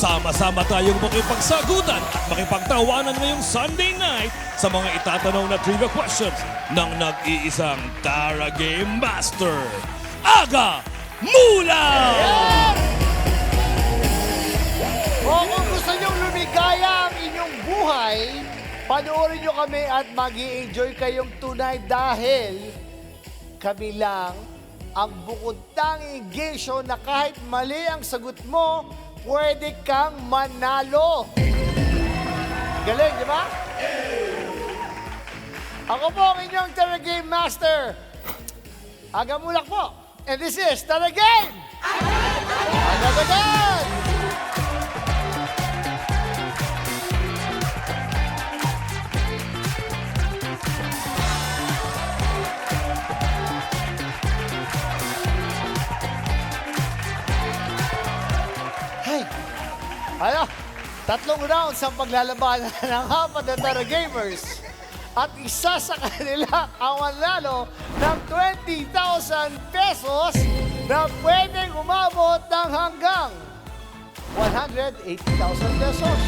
Sama-sama tayong makipagsagutan at makipagtawanan ngayong Sunday night sa mga itatanong na trivia questions ng nag-iisang Tara Game Master, Aga Mula! O kung gusto niyong lumigaya ang inyong buhay, panoorin niyo kami at mag-i-enjoy kayong tunay dahil kami lang ang bukod tanging game show na kahit mali ang sagot mo, pwede kang manalo. Galing, di ba? Ako po ang inyong Tara Game Master, Aga Mulak po. And this is Tara Game! Agad-agad! Hey! Ano? Tatlong rounds ang paglalabanan ng apat na Tara Gamers. At isa sa kanila ang manalo ng 20,000 pesos na pwedeng umabot ng hanggang 180,000 pesos.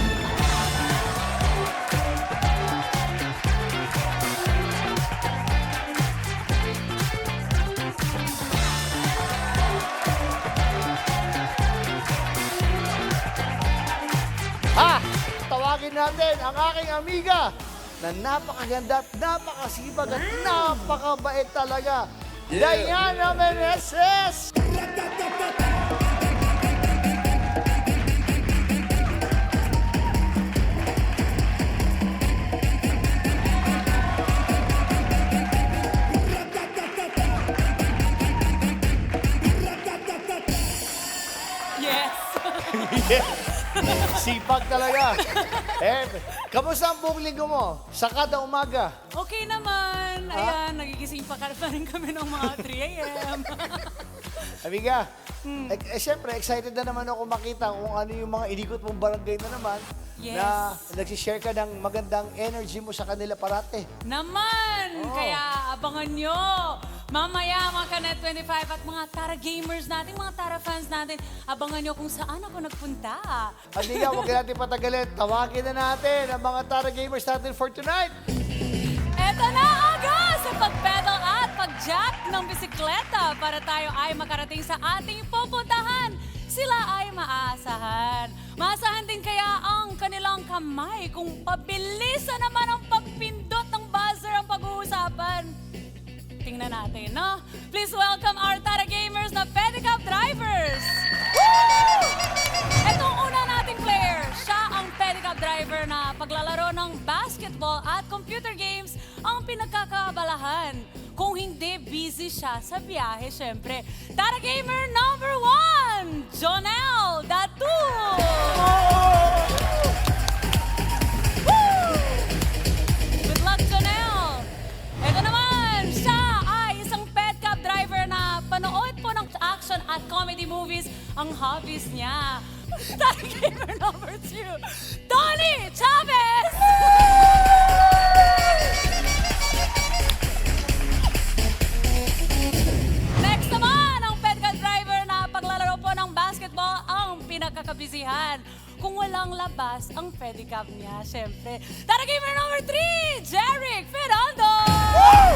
Tawagin natin ang aking amiga na napakaganda at napakasibag at napakabait talaga. Diana Meneses! Yes! Sipag talaga. Kamusta ang buong linggo mo? Sa kada umaga? Okay naman. Ayan, nagigising pa rin kami ng mga 3 a.m. Amiga, siyempre, excited na naman ako makita kung ano yung mga inikot mong barangay na naman. Yes. Na nagsishare ka ng magandang energy mo sa kanila parate. Naman! Oh. Kaya abangan nyo. Mamaya, mga Kanet 25 at mga Tara Gamers natin, mga Tara fans natin, abangan nyo kung saan ako nagpunta. Amiga, huwag natin patagalin. Tawagin na natin ang mga Tara Gamers natin for tonight. Eto na aga sa pagpedal at pag-jack ng bisikleta para tayo ay makarating sa ating pupuntahan. Sila ay maaasahan. Maasahan din kaya ang kanilang kamay kung pabilisan naman ang pagpindot ng buzzer ang pag-uusapan. Tingnan natin, no? Please welcome our Tara Gamers na pedicab drivers! Woo! Itong una nating player, siya ang pedicab driver na paglalaro ng basketball at computer games ang pinagkakabalahan. Kung hindi, busy siya sa biyahe, syempre. Tara Gamer number 1, Jonel Datu! Woo! Good luck, Jonel! Ito naman, siya ay isang pedicab driver na panood po ng action at comedy movies ang hobbies niya. Tara Gamer number 2, Tony Chavez! Next naman, ang pedicab driver na paglalaro po ng basketball ang pinagkakabisihan. Kung walang labas ang pedicab niya, syempre. Tara Gamer number 3, Jeric Ferrando! Woo!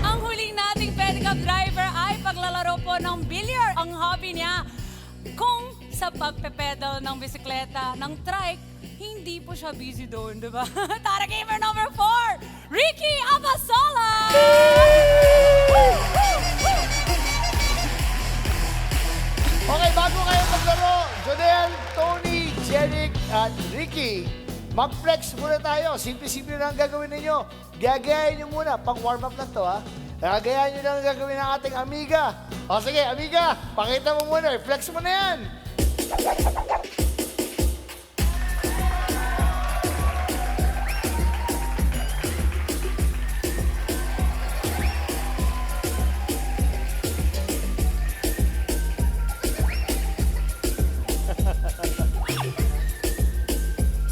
Ang huling nating pedicab driver ay paglalaro po ng bilyar. Ang hobby niya, kung sa pagpepedal ng bisikleta, ng trike, hindi po siya busy doon, di ba? Tara Gamer number 4, Ricky Abasola! Okay, bago kayo maglaro, Jonel, Tony, Jeric, at Ricky, mag-flex muna tayo. Simple-simple na ang gagawin ninyo. Gagayahin nyo muna. Pang-warm up lang to, ha? Gagayahin nyo na ang gagawin ng ating amiga. O sige, amiga, pakita mo muna. Flex mo na yan.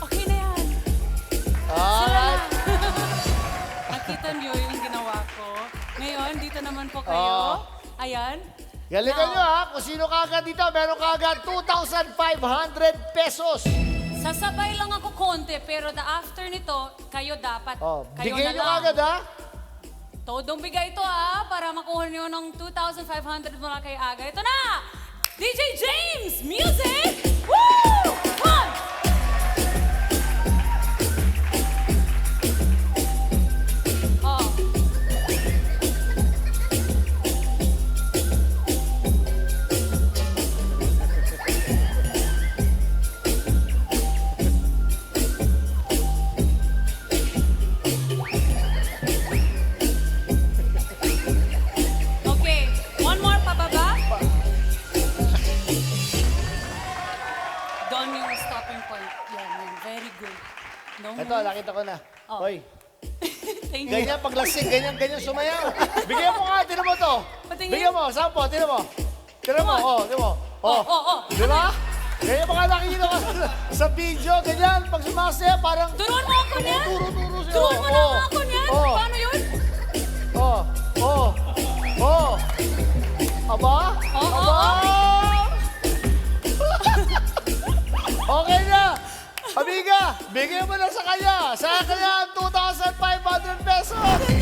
Okay na yan. Alright. Nakita niyo yung ginawa ko. Ngayon, dito naman po kayo. Ayan. Galingan Now, nyo ha, kung sino kagad dito, meron kagad 2,500 pesos. Sasabay lang ako konti, pero the after nito, kayo dapat. Oh, Kayo bigay na nyo lang. kagad ha. Todong bigay ito para makuha niyo ng 2,500 mula kay Aga. Ito na! DJ James! Music! Woo! One! Oh. Okay, one more pababa. Doon yung stopping point. Yan. Very good. No Ito, move. nakita ko na. Oh. Hoy, Thank you. ganyan paglasing, ganyan sumayaw. Bigyan mo nga, tinan mo to. Patingin. Bigyan mo, sampo, tinan mo. Tinan mo, Come on. tinan mo. Oh. Di ba? Ganyan pa nga nakikita ko sa video, ganyan. Pag sumasaya, parang... Turuan mo ako niyan. Turo siya. Turuan mo na ako niyan. Oh. Paano yun? Oh. Aba? Okay na. Amiga, bigyan mo na sa kanya. Sa kanya, 2,500 pesos. 2,500!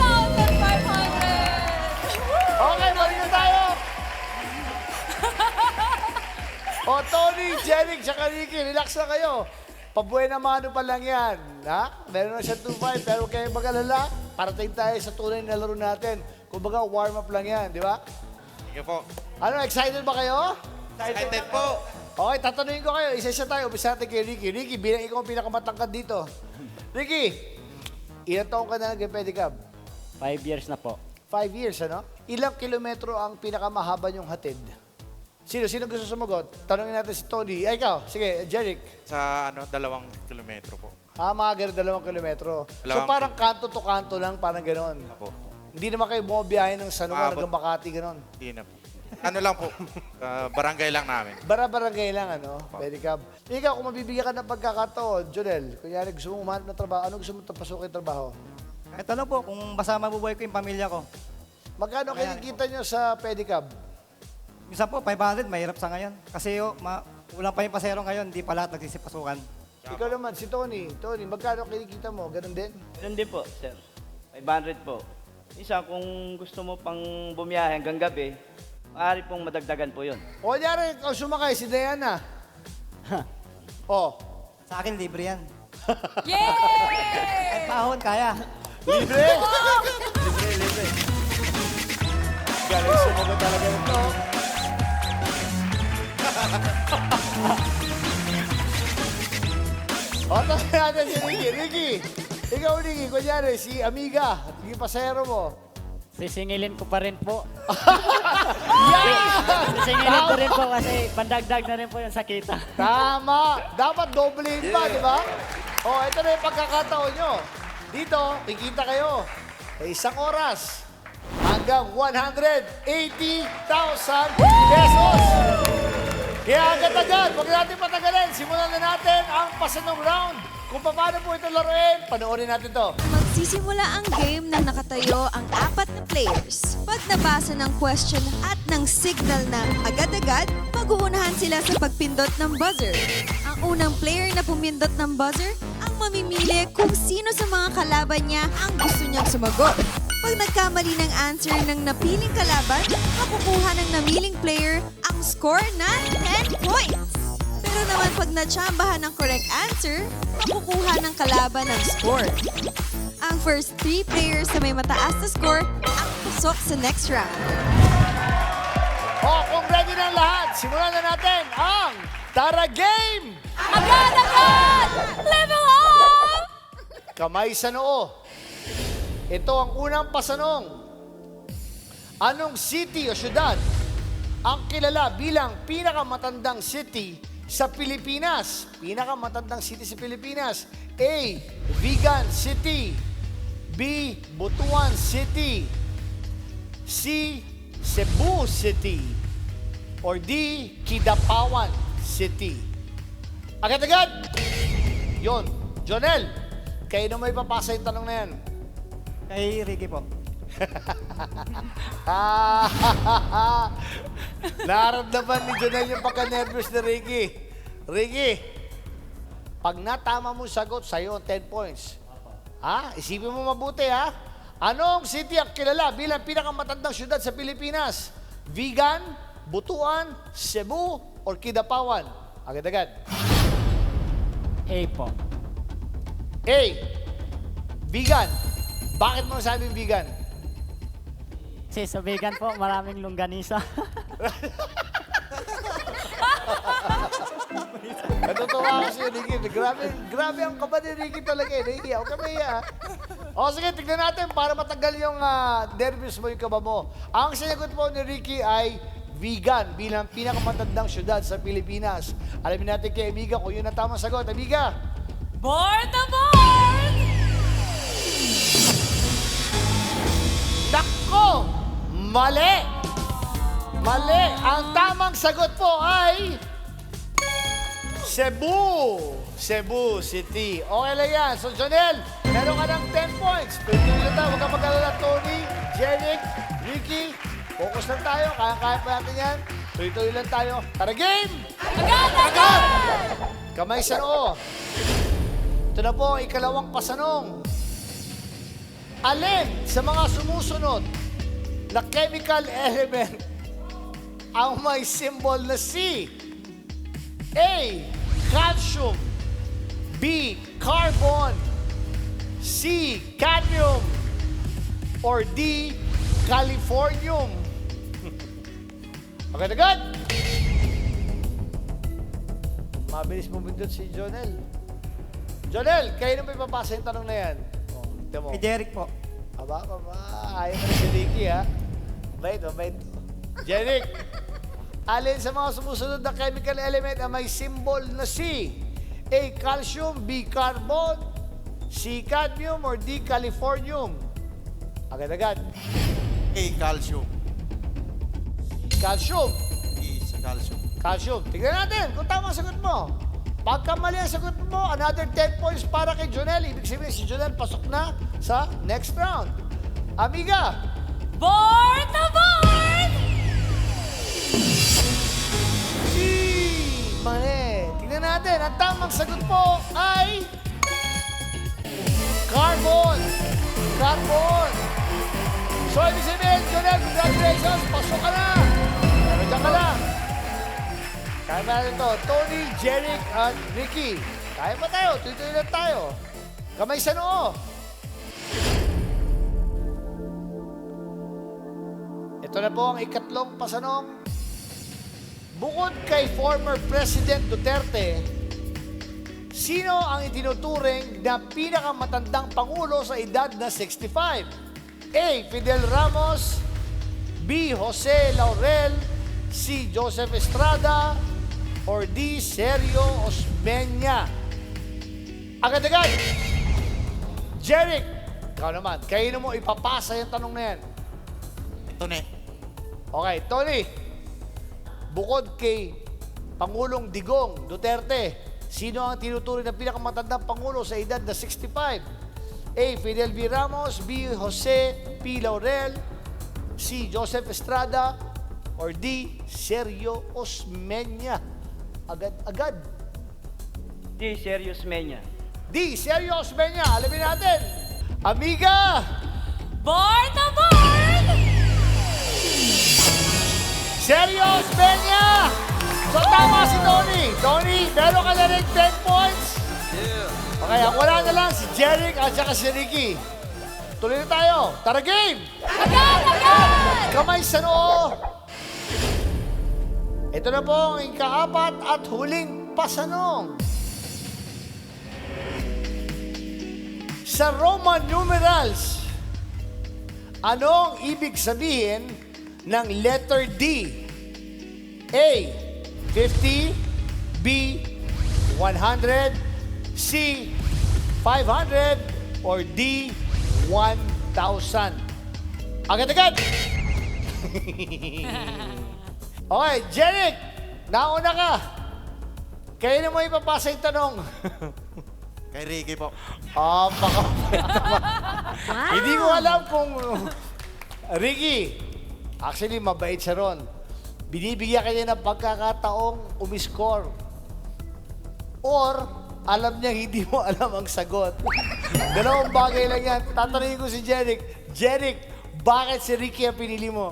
Okay, balik na tayo. Tony, Jeric, tsaka Ricky, relax na kayo. Pabuhay na mano pa lang yan. Ha? Meron na siya 2,500, pero kayo mag-alala, parating tayo sa tunay na laro natin. Kumbaga, warm-up lang yan, di ba? Sige po. Ano, excited ba kayo? Excited po. Okay, tatanungin ko kayo. Isa-isa tayo. Umpisa natin kay Ricky. Ricky, bilang ikaw ang pinakamatangkad dito. Ricky, ilang taong ka na nag-pedicab? 5 years na po. 5 years, ano? Ilang kilometro ang pinakamahaba niyong hatid? Sino gusto sumagot? Tanungin natin si Tony. Ay, ikaw. Sige, Jeric. Sa 2 kilometro po. Mga ganun, 2 kilometro. So Dalawang- parang kanto to kanto lang, parang gano'n. Apo. Hindi naman kayo bumabiyahe ng San Juan Abot. hanggang Makati, gano'n. Hindi na po. Ano lang po, barangay lang namin. Bara-barangay lang, ano? Pedicab. Ikaw, kung mabibigyan ka ng pagkakataon, Jonel, kunyari gusto mo umanap ng trabaho, ano gusto mo tapasukin trabaho? Ito lang po, kung basta mabubuhay ko yung pamilya ko. Magkano kinikita nyo sa pedicab? Minsan po, 500, mahirap sa ngayon. Kasi ulang pa yung pasero ngayon, hindi pa lahat nagsisipasukan. Ikaw naman, si Tony. Tony, magkano kinikita mo? Ganun din? Ganun din po, sir. 500 po. Isa, kung gusto mo pang bumiyahe hanggang gabi, maaari pong madagdagan po yun. O, kunyari, ikaw sumakay, si Diana. Oh, Sa akin, libre yan. Yay! Kahit pahon, kaya. libre? Libre. Galing sumagot talaga ito. O, tanong natin si Ricky. Ricky, ikaw, Ricky, kunyari, si Amiga, yung pasahero mo. Sisingilin ko pa rin po. Yan! Sisingilin ko rin po kasi pandagdag na rin po yung sakita. Tama! Dapat doblein pa, di ba? O, ito na yung pagkakataon nyo. Dito, kikita kayo. Sa isang oras, hanggang 180,000 pesos. Kaya agad-agad, huwag natin patagalin. Simulan na natin ang pasanong round. Kung paano po ito laruin, panoorin natin to. Magsisimula ang game nang nakatayo ang 4 na players. Pag nabasa ng question at ng signal na agad-agad, mag-uunahan sila sa pagpindot ng buzzer. Ang unang player na pumindot ng buzzer ang mamimili kung sino sa mga kalaban niya ang gusto niyang sumagot. Pag nagkamali ng answer ng napiling kalaban, makukuha ng namiling player ang score na 10 points. Pero naman pag natsambahan ng correct answer, makukuha ng kalaban ng score. Ang first 3 players na may mataas na score ang pasok sa next round. O, kung ready na ang lahat, simulan na natin ang Tara Game! Agad-agad! Level up! Kamay sa noo. Ito ang unang pasanong. Anong city o syudad ang kilala bilang pinakamatandang city sa Pilipinas? Pinakamatandang city sa Pilipinas. A. Vigan City. B. Butuan City. C. Cebu City. Or D. Kidapawan City. Agad-agad! Yon. Jonel, kayo na may papasa yung tanong na yan. Kay Ricky po. Naramdaman ni Jonel yung pagka-nervous ni Ricky. Ricky, pag natama mo sagot, sa'yo ang 10 points. Ha? Isipin mo mabuti, ha? Anong city ang kilala bilang pinakamatandang syudad sa Pilipinas? Vigan, Butuan, Cebu, or Kidapawan? Agad-agad. A po. A. Vigan. Bakit mo nasabing vegan? Kasi sa vegan po, maraming longganisa. Natutuwa ako sa'yo, Ricky. Grabe ang kaba ni Ricky talaga eh. Ricky, huwag ka mahiya. O sige, tignan natin para matagal yung nervous mo, yung kaba mo. Ang sinagot po ni Ricky ay vegan bilang pinakamatandang syudad sa Pilipinas. Alamin natin kay Amiga kung yun ang tamang sagot. Amiga! Board na board! Nako! Mali! Mali! Ang tamang sagot po ay... Cebu! Cebu City. Okay lang yan. So, Jonel, meron ka ng 10 points. Tuloy lang tayo. Huwag kang mag-alala, Tony, Jeric, Ricky. Focus lang tayo. Kaya-kaya pa natin yan. Tuloy-tuloy lang tayo. Tara, game! Agad! Kamay sa noo. Ito na po ang ikalawang pasanong. Alin sa mga sumusunod na chemical element ang may symbol na C? A. Calcium. B. Carbon. C. Cadmium. Or D. Californium. Agad-agad! Mabilis bumindot si Jonel. Jonel, kayo na may papasa yung tanong na yan. Oh, tignan mo. Kay Jeric po. Aba. Ayaw mo na si Ricky, ha? Mabait. Jeric, alin sa mga sumusunod na chemical element ang may symbol na C? A. Calcium, B. Carbon, C. Cadmium, or D. Californium? Agad-agad. A, calcium. Calcium. E, sa calcium. Calcium. Tignan natin kung tama ang sagot mo. Pagka mali ang sagot mo, another 10 points para kay Jonel. Ibig sabihin, si Jonel pasok na sa next round. Amiga, Board na board! mali. Tignan natin. Ang tamang sagot po ay... Carbon. Carbon. So, ibig sabihin, Jonel, congratulations. Pasok ka na. Pero dyan ka lang. Kaya ba natin ito? Tony, Jeric, at Ricky. Kaya pa tayo. Tuloy-tuloy lang tayo. Kamay sa noo. Ito na po ang ikatlong pasanong. Bukod kay former President Duterte, sino ang itinuturing na pinakamatandang pangulo sa edad na 65? A. Fidel Ramos, B. Jose Laurel, C. Joseph Estrada, or D. Sergio Osmeña? Agad-agad! Jeric, ikaw naman, kayo mo ipapasa yung tanong na yan. Ito na. Okay, Tony. Bukod kay Pangulong Digong Duterte, sino ang tinuturing na pinakamatandang pangulo sa edad na 65? A. Fidel V. Ramos, B. Jose P. Laurel, C. Joseph Estrada, or D. Sergio Osmeña? Agad-agad. D. Serious Menya. D. Sergio Osmeña. Alamin natin. Amiga! Board na board! Sergio Osmeña! So tama si Tony. Tony, meron ka na rin 10 points. Okay, ang wala na lang si Jeric at saka si Ricky. Tuloy na tayo. Tara, game! Agad! Kamay sa noo. Ito na po ang ikaapat at huling pasanong. Sa Roman numerals, anong ibig sabihin ng letter D? A. 50, B. 100, C. 500, or D. 1,000? Agad-agad! Okay, Jeric, nauna ka. Kayo na mo ipapasa yung tanong. Kay Ricky po. Baka. Hindi ko alam kung Ricky, actually, mabait siya ron. Binibigyan kanya ng pagkakataong umiscore. Or, alam niya hindi mo alam ang sagot. Dalawang bagay lang yan. Tatanungin ko si Jeric. Jeric, bakit si Ricky ang pinili mo?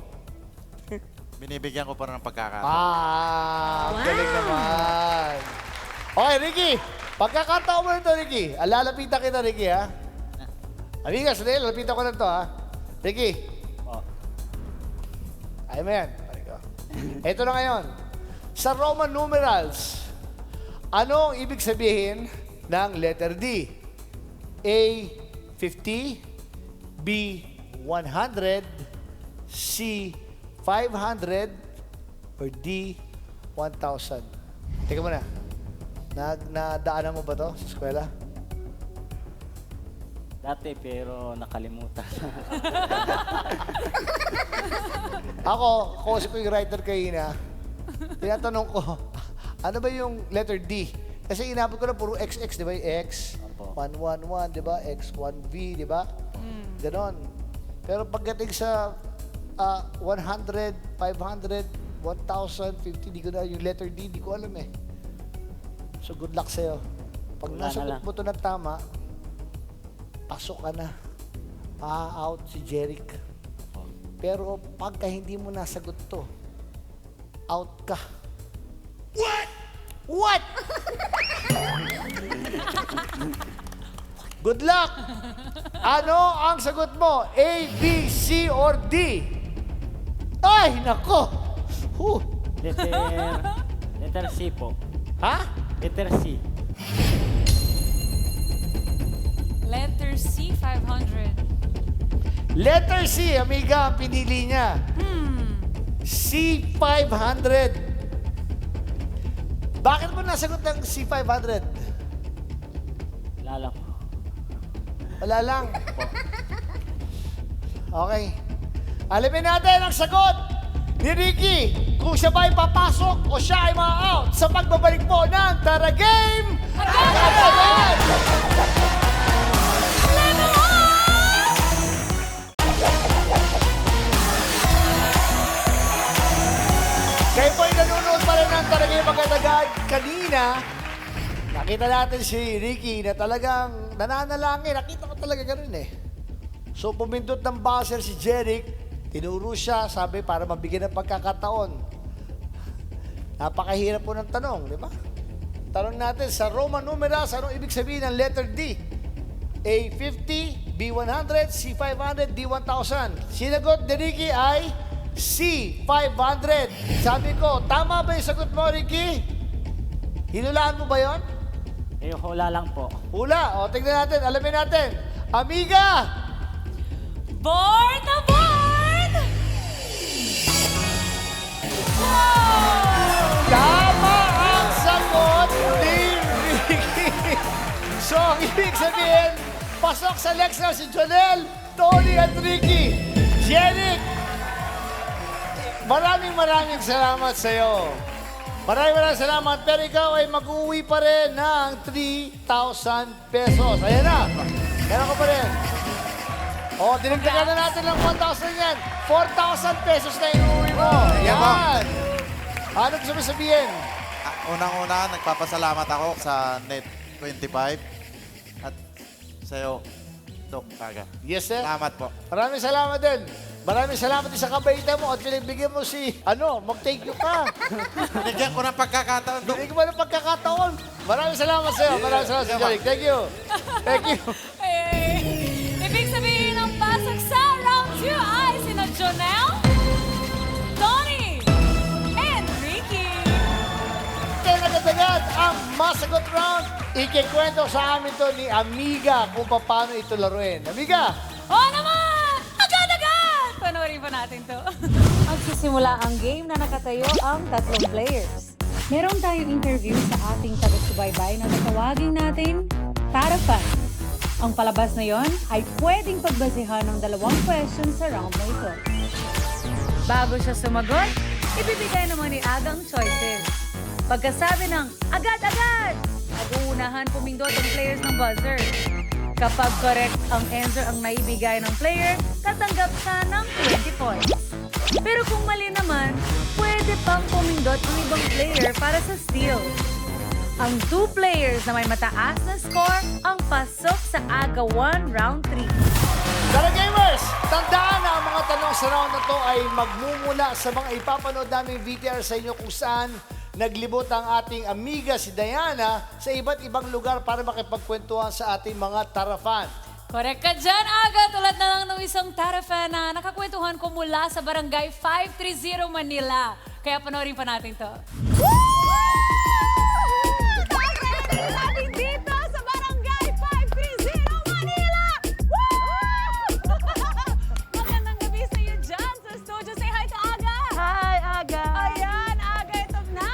Binibigyan ko pa ng pagkakataon. Galing naman. Okay, Ricky. Pagkakataon mo nito, Ricky. Lalapitan kita, Ricky, ha? Amiga, sandali, lalapitan ko na ito, ha? Ricky. Ayaw mo yan. Ito na ngayon. Sa Roman numerals, ano ang ibig sabihin ng letter D? A, 50. B, 100. C, 500. Or D, 1,000. Teka muna. Nadaanan mo ba to sa eskwela? Dati pero nakalimutan. Ako ko yung writer kanina, tinatanong ko, ano ba yung letter D? Kasi inabot ko na puro XX, di ba? Yung X, Opo. 111, di ba? X1V, di ba? Ganon. Pero pagdating sa 100, 500, 1,050, di ko na yung letter D, di ko alam eh. So good luck sa'yo. Pag Wala na nasagot lang. mo to ng tama, pasok ka na. Out si Jeric. Pero pagka hindi mo nasagot to, out ka. What? What? Good luck! Ano ang sagot mo? A, B, C, or D? Ay, nako! Letter C po. Ha? Letter C. Letter C, 500. Letter C, amiga, ang pinili niya. C500. Bakit mo nasagot ng C500? Lala po. Wala lang. Okay. Alamin natin ang sagot ni Ricky kung siya ba ay papasok o siya ay ma-out sa pagbabalik po ng Tara Game! Agad-agad! Kayo po ay nanonood pa rin ng Tara Game Agad-agad. Kanina, nakita natin si Ricky na talagang nananalangin. Nakita ko talaga ganun eh. So, pumindot ng buzzer si Jeric. Tinuro siya, sabi, para mabigyan ng pagkakataon. Napakahirap po ng tanong, di ba? Tanong natin, sa Roman numerals, anong ibig sabihin ng letter D? A50, B100, C500, D1000. Sinagot ni Ricky ay C500. Sabi ko, tama ba yung sagot mo, Ricky? Hinulaan mo ba yon? Eh, hula lang po. Hula. O, tignan natin. Alamin natin. Amiga! Board na board! Wow! Tama ang sagot ni Ricky. So, ang ibig sabihin, pasok sa next round si Jonel, Tony at Ricky. Jeric, maraming salamat sa iyo. Maraming salamat, pero ikaw ay mag-uwi pa rin ng 3,000 pesos. Ayan na. Meron ko pa rin. O, dinagdagan na natin ng 1,000 yan. 4,000 pesos na inuwi mo. Yan. Ano gusto mo sabihin? Unang-una, nagpapasalamat ako sa Net 25 at sa'yo, Dok Aga. Yes, sir. Salamat po. Maraming salamat din. Maraming salamat din sa kabaitan mo at pinagbigyan mo si, mag-thank you ka. Binigyan ko ng pagkakataon, Dok. Binigyan mo ng pagkakataon. Maraming salamat sa'yo. Maraming salamat sa Jeric. Thank you. Thank you. Ay, ibig sabihin ng pasok sa round 2 ay sina Jonel, Tony, and Ricky. Kaya agad-agad ang masagot round. Ikikwento sa amin to ni Amiga kung paano ito laruin. Amiga! Oo naman! Agad-agad! Panoorin pa natin to. Magsisimula ang game na nakatayo ang tatlong players. Meron tayong interview sa ating taga-subaybay na tatawagin natin Tara Fans. Ang palabas na yon ay pwedeng pagbasehan ng 2 questions sa round na ito. Bago siya sumagot, ibibigay naman ni Aga ang choices. Pagkasabi ng agad-agad, mag-uunahan pumindot ang players ng buzzer. Kapag correct ang answer ang naibigay ng player, tatanggap siya ng 20 points. Pero kung mali naman, pwede pang pumindot ang ibang player para sa steal. Ang 2 players na may mataas na score ang pasok sa Aga 1 Round 3. Tara gamers! Tandaan na ang mga tanong sa round na to ay magmumula sa mga ipapanood naming VTR sa inyo kung saan naglibot ang ating amiga si Diana sa iba't ibang lugar para makipagkwentuhan sa ating mga tarafan. Correct ka dyan, Aga. Tulad na lang ng isang tarafan na nakakwentuhan ko mula sa Barangay 530 Manila. Kaya panoorin pa natin to. Natin dito sa Barangay 530 Manila! Magandang gabi sa iyo dyan sa studio. Say hi to Aga! Hi, Aga! Ayan, Aga, ito na.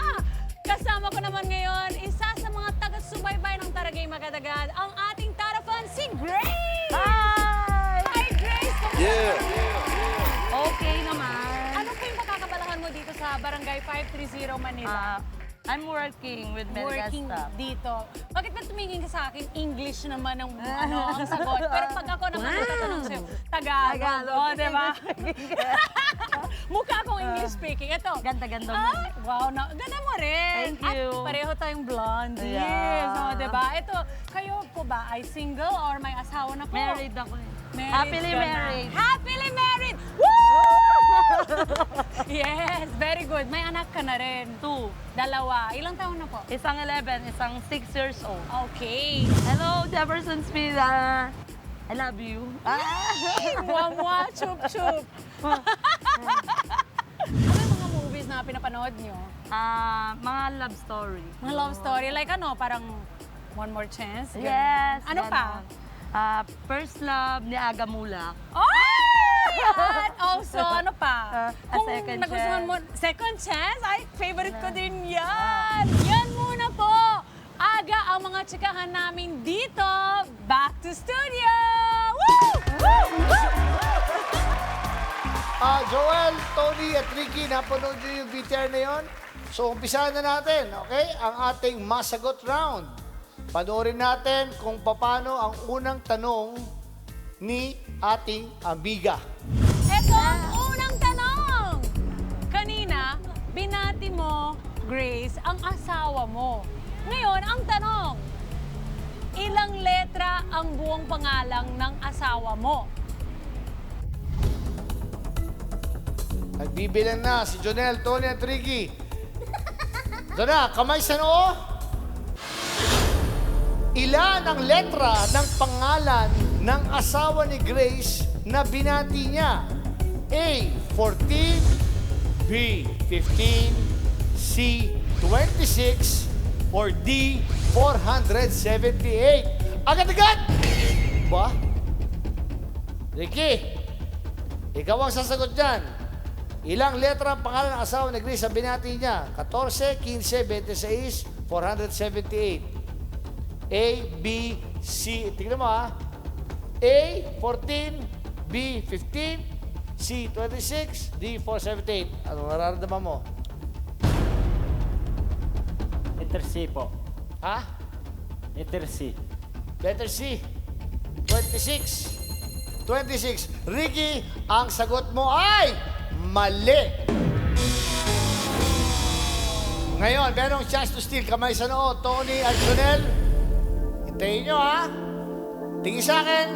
Kasama ko naman ngayon, isa sa mga taga-subaybay ng Taragay Magadagad, ang ating tarafan, si Grace! Hi! Hi, Grace! Okay naman. Ano po yung pagkakabalahan mo dito sa Barangay 530 Manila? I'm working with Working dito. Bakit ba tumingin ka sa akin? English naman ang, ang sagot. Pero pag ako naman tatanong sa'yo, Tagalog. Oh, di ba? Mukha akong English speaking. Ito. Ganda-ganda mo. Ay, wow, ganda mo rin. Thank you. At pareho tayong blondies. Yeah. Oh, di ba? Ito, kayo po ba ay single or may asawa na po? Married ako eh. Married Happily ka na. married. Happily married! Woo! Yes, very good. May anak ka na rin. 2. Dalawa. Ilang taon na po? Isang 11, isang 6 years old. Okay. Hello, Jefferson Spina. I love you. Mwa-mwa, chup-chup. Ano yung mga movies na pinapanood nyo? Mga love story. Mga love story? Like ano? Parang One More Chance? Ganun. Yes. Ano pa? First Love ni Aga Mulak. Oh! At also, ano pa? A Second nagustuhan Chance. mo, Second Chance? Ay, favorite ko din yan. Yan muna po. Aga ang mga tsikahan namin dito. Back to studio! Woo! Joel, Tony at Ricky, napanood nyo yung VTR na yon? So, umpisahan na natin, okay? Ang ating masagot round. Panoorin natin kung paano ang unang tanong ni ating amiga. Ito ang unang tanong. Kanina, binati mo, Grace, ang asawa mo. Ngayon, ang tanong, ilang letra ang buong pangalang ng asawa mo? Nagbibilang na si Jonel, Tony at Ricky. Doon na, kamay sa noo. Ilan ang letra ng pangalan ng asawa ni Grace na binati niya? A. 14, B. 15, C. 26, or D. 478. Agad-agad! Ba? Ricky, ikaw ang sasagot dyan. Ilang letra ang pangalan ng asawa ni Grace na binati niya? 14, 15, 26, 478. A, B, C. Tingnan mo ha. A, 14, B, 15, C, 26, D, 478. Ano nararamdaman mo? Letter C po. Ha? Letter C. Letter C. 26. 26. Ricky, ang sagot mo ay mali. Ngayon, merong chance to steal. Kamay sa noo. Tony at Jonel. Hintayin nyo, ha? Tingin sa akin.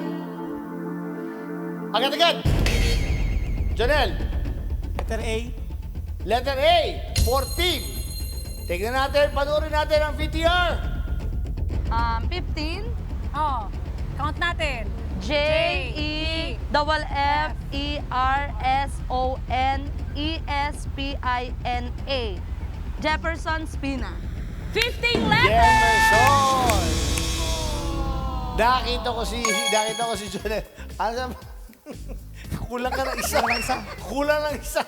Agad-agad. Jonel. Letter A. Letter A. 14. Tingnan natin, panoorin natin ang VTR. 15. Oh, count natin. Jefferson-Espina. Jefferson Spina. 15 letters! Jefferson! Nakita ko si Jonel. Ano sa... Kulang ka ng isa. Kulang ng isa.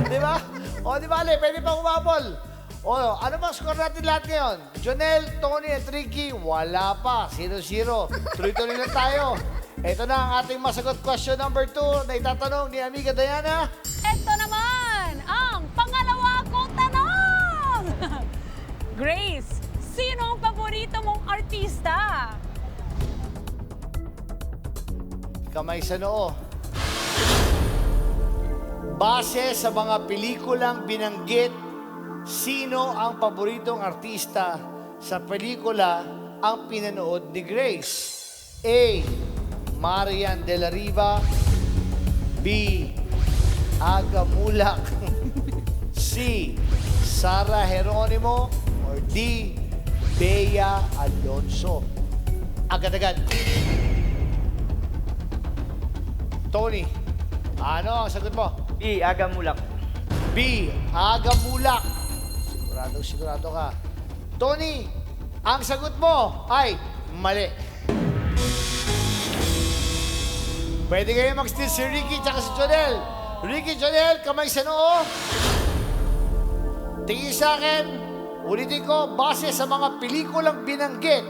Di ba? O, di ba, Ale? Pwede pa umabol. O, ano bang score natin lahat ngayon? Jonel, Tony, at Ricky, wala pa. 0-0. Tuloy-tuloy na tayo. Ito na ang ating masagot question number 2 na itatanong ni Amiga Diana. Ito naman ang pangalawa kong tanong! Grace, sino ang paborito mong artista? kamay sa noo. Base sa mga pelikulang binanggit, sino ang paboritong artista sa pelikula ang pinanood ni Grace? A. Marian de la Riva. B. Aga Mulak. C. Sara Geronimo. Or D. Bea Alonso. Agad-agad. Tony, ano ang sagot mo? B, Aga Mulak. B. Aga Mulak. Sigurado ka. Tony, ang sagot mo ay mali. Pwede kayo mag-steal si Ricky at si Jonel. Ricky, Jonel, kamay sa noo. Tingin sa akin, ulitin ko, base sa mga pelikulang binanggit,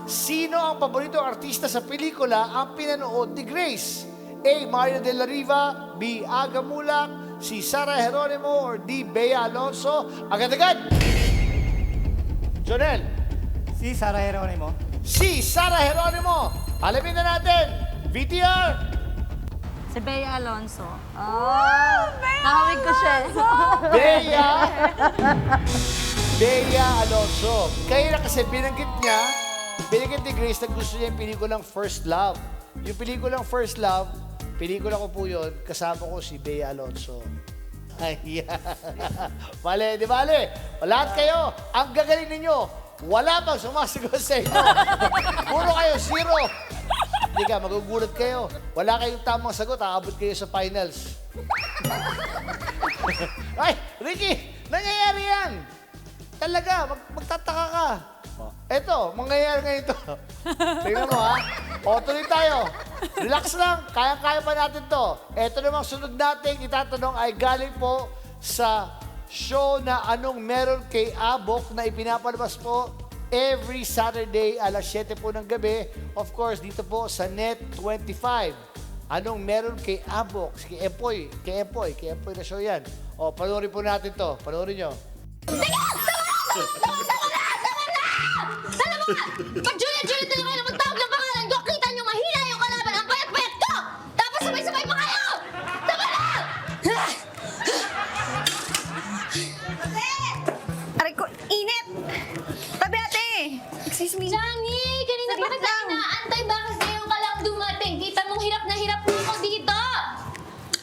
sino ang paboritong artista sa pelikula ang pinanood ni Grace? A. Mario de la Riva. B. Aga Mulak. C. Sara Geronimo. Or D. Bea Alonso. Agad-agad! Jonel. Si Sara Geronimo. C. Sara Geronimo. Alamin na natin. VTR. Si Bea Alonso. Oh, nakawig ko siya. Bea Alonso. Kaya na kasi binanggit ni Grace na gusto niya yung pelikulang First Love. Yung pelikulang First Love, pelikula ko po yun, kasama ko si Bea Alonso. Ay, Bale, di bale. Lahat kayo, ang gagaling ninyo, wala pang sumasagot sa inyo. Puro kayo, zero. Hindi ka, magugulat kayo. Wala kayong tamang sagot, aabot kayo sa finals. Ay, Ricky, nangyayari yan. Talaga, magtataka ka. Eto, mangyayari ngayon ito. Tingnan mo ha. O, tuloy tayo. Relax lang, kaya-kaya pa natin to. Eto namang sunod natin, itatanong ay galing po sa show na Anong Meron Kay Abok na ipinapalabas po every Saturday alas 7 po ng gabi. Of course, dito po sa Net 25. Anong Meron Kay Abok? Kay Empoy na show yan. O, panoorin po natin to. Panoorin nyo. Pag Juliet na lang kayo na magtawag ng pangalan ko, kita nyo mahina yung kalaban. Ang payat-payat ko! Tapos sabay-sabay pa kayo! Tama na! Aray ko, init! Tabi ate! Excuse me. Johnny! Kanina pa kita inaantay ba kasi yung kalang dumating? Kita mong hirap na hirap mo ako dito!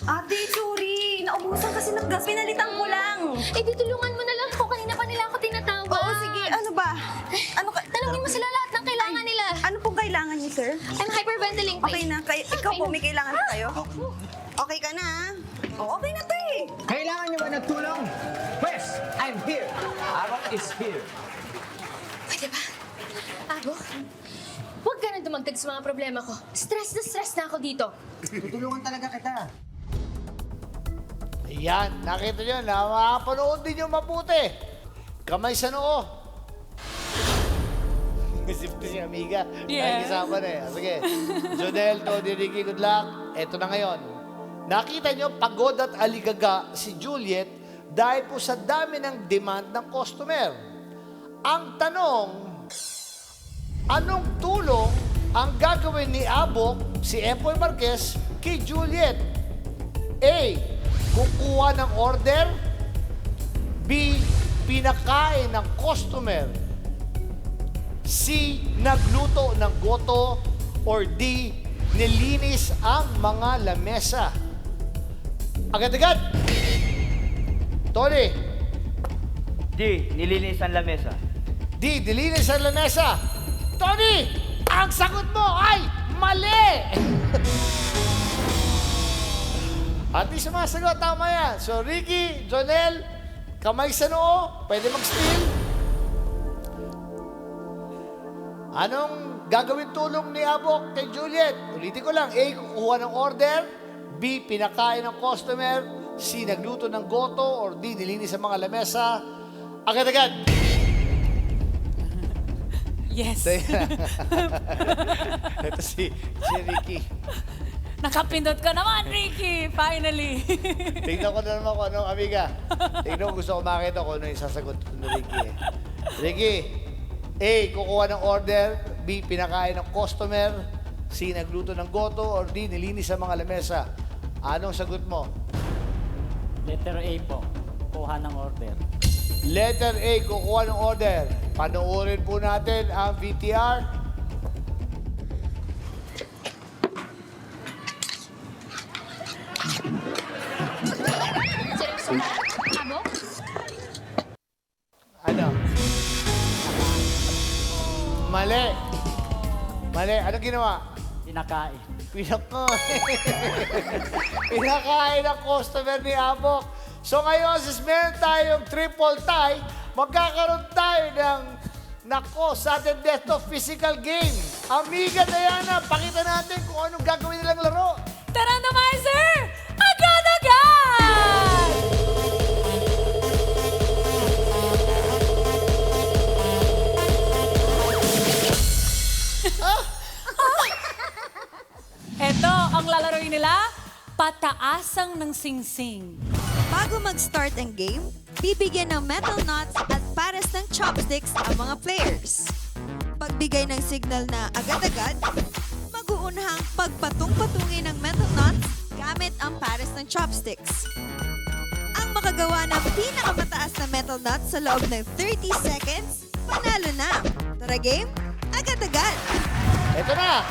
Ate, sorry. Naubusan kasi ng gas. Pinalitan ko lang. Eh, di tulungan mo na lang ako. Kanina pa nila ako tinatawag. Oo, sige. Ano ba? Tanungin mo sila lahat ng kailangan nila. Ano pong kailangan niyo, sir? I'm hyperventilating, please. Okay na. Ikaw po, may kailangan na kayo? Okay ka na, ha? Oo, okay na to eh. Kailangan niyo ba ng tulong? Pues, I'm here. Abok is here. Pwede ba? Abok, huwag ka na dumagdag sa mga problema ko. Stress na ako dito. Tutulungan talaga kita. Ayan, nakita nyo na makapanood din yung mabuti. Kamay sa noo. Isip ko si Amiga. Yeah. Nakikisama na eh. Sige. Jonel, Tony, Ricky, good luck. Eto na ngayon. Nakita nyo, pagod at aligaga si Juliet dahil po sa dami ng demand ng customer. Ang tanong, anong tulong ang gagawin ni Abok, si Empoy Marquez, kay Juliet? A. Kukuha ng order. B. Pinakain ng customer. C. Nagluto ng goto. Or D. Nilinis ang mga lamesa. Agad-agad! Tony. D, nilinis ang lamesa. D. Nilinis ang lamesa. Tony! Ang sagot mo ay mali! At di sumasagot, tama yan. So, Ricky, Jonel, kamay sa noo, pwede mag-steal. Anong gagawin tulong ni Abok kay Juliet? Ulitin ko lang, A, kukuha ng order. B, pinakain ng customer. C, nagluto ng goto. Or D, nilinis ang mga lamesa. Agad-agad. Yes. Ito si Ricky. Nakapindot ka naman, Ricky! Finally! Tingnan ko na naman kung ano, amiga. Tingnan ko, gusto ko makita kung ano yung sasagot ni Ricky. Ricky, A, kukuha ng order. B, pinakain ng customer. C. Nagluto ng goto. Or D. Nilinis ang mga lamesa. Anong sagot mo? Letter A po. Kuha ng order. Letter A, kukuha ng order. Panoorin po natin ang VTR. Abo? Ano? Mali. Mali. Ano ginawa? Pinakain. Pinakain. Pinakain ang customer ni Abok. So ngayon, since meron tayong triple tie, magkakaroon tayo ng sa ating Death of Physical game. Amiga Diana, pakita natin kung anong gagawin nilang laro. Tarandomizer! Agad-agad! Ito ang lalaroin nila, pataasang ng singsing. Bago mag-start ang game, bibigyan ng metal nuts at pares ng chopsticks ang mga players. Pagbigay ng signal na agad-agad, mag-uunahang pagpatung-patungin ng metal nuts gamit ang pares ng chopsticks. Ang makagawa ng pinakamataas na metal nuts sa loob ng 30 seconds, panalo na. Tara game, agad-agad! Ito na.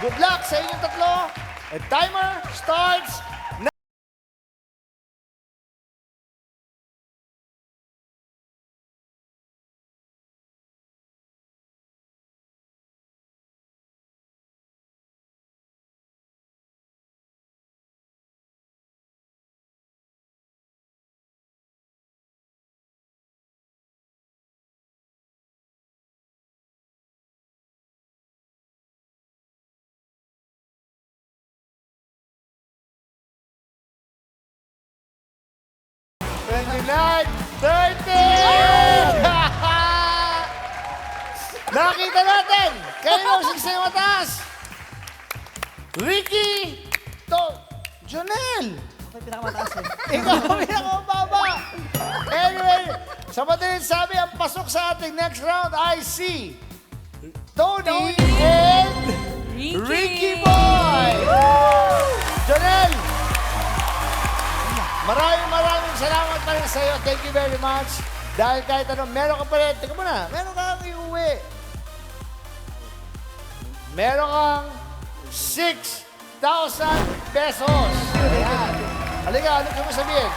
Good luck sa inyong tatlo. And timer starts now. Nakita natin! Kayo ang sigsay mataas! Ricky! Jonel! May pinakamataas eh. Ikaw ang pinakamababa! Anyway, sa madaling sabi, ang pasok sa ating next round ay si Tony and Ricky Boy! Jonel! Maraming salamat pa rin sa iyo. Thank you very much. Dahil kahit anong meron ka pa rin, teka muna, meron kang iuwi. Meron kang 6,000 pesos. Ayan. Halika, ano ka mo sabihin?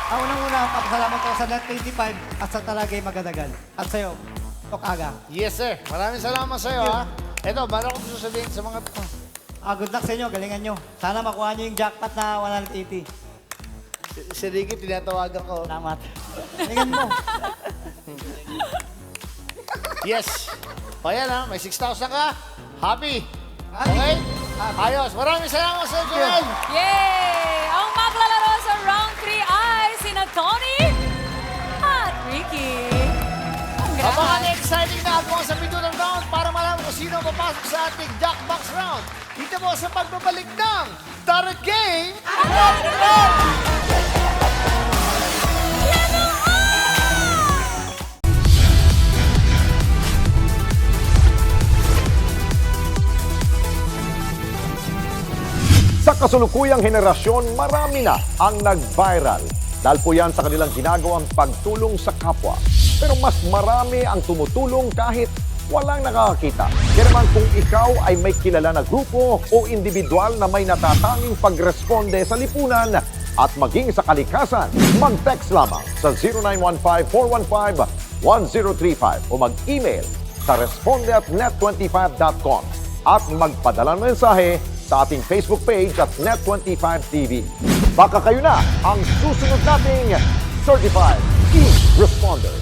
Ang unang-una, papasalamat ko sa Net 25 at sa Talagay Magadagal. At sa'yo, Tokaga. Yes, sir. Maraming salamat sa iyo, ha. Ito, meron akong gusto sabihin sa mga... Good luck sa inyo, galingan nyo. Sana makuha nyo yung jackpot na 180. Si Ricky, tinatawagan ko. Salamat. Galingan mo. Yes. O yan, ha. May 6,000 ka. Happy. Okay? Ayos. Maraming salamat sa iyo, Joel. Yay! Ang maglalaro sa round 3 ay sina Tony at Ricky. Congrats! Napaka-exciting na ako sa pinunang round para malaman kung sino papasok sa ating Jackbox round. Dito po sa pagbabalik ng Tara Game! Sa kasulukuyang henerasyon, marami na ang nag-viral. Dahil po yan sa kanilang ginagawang pagtulong sa kapwa. Pero mas marami ang tumutulong kahit walang nakakakita. Kaya naman kung ikaw ay may kilala na grupo o individual na may natatanging pagresponde sa lipunan at maging sa kalikasan, mag-text lamang sa 0915-415-1035 o mag-email sa responde@net25.com at magpadala ng mensahe sa ating Facebook page at Net25TV. Baka kayo na ang susunod nating Certified E-Responder.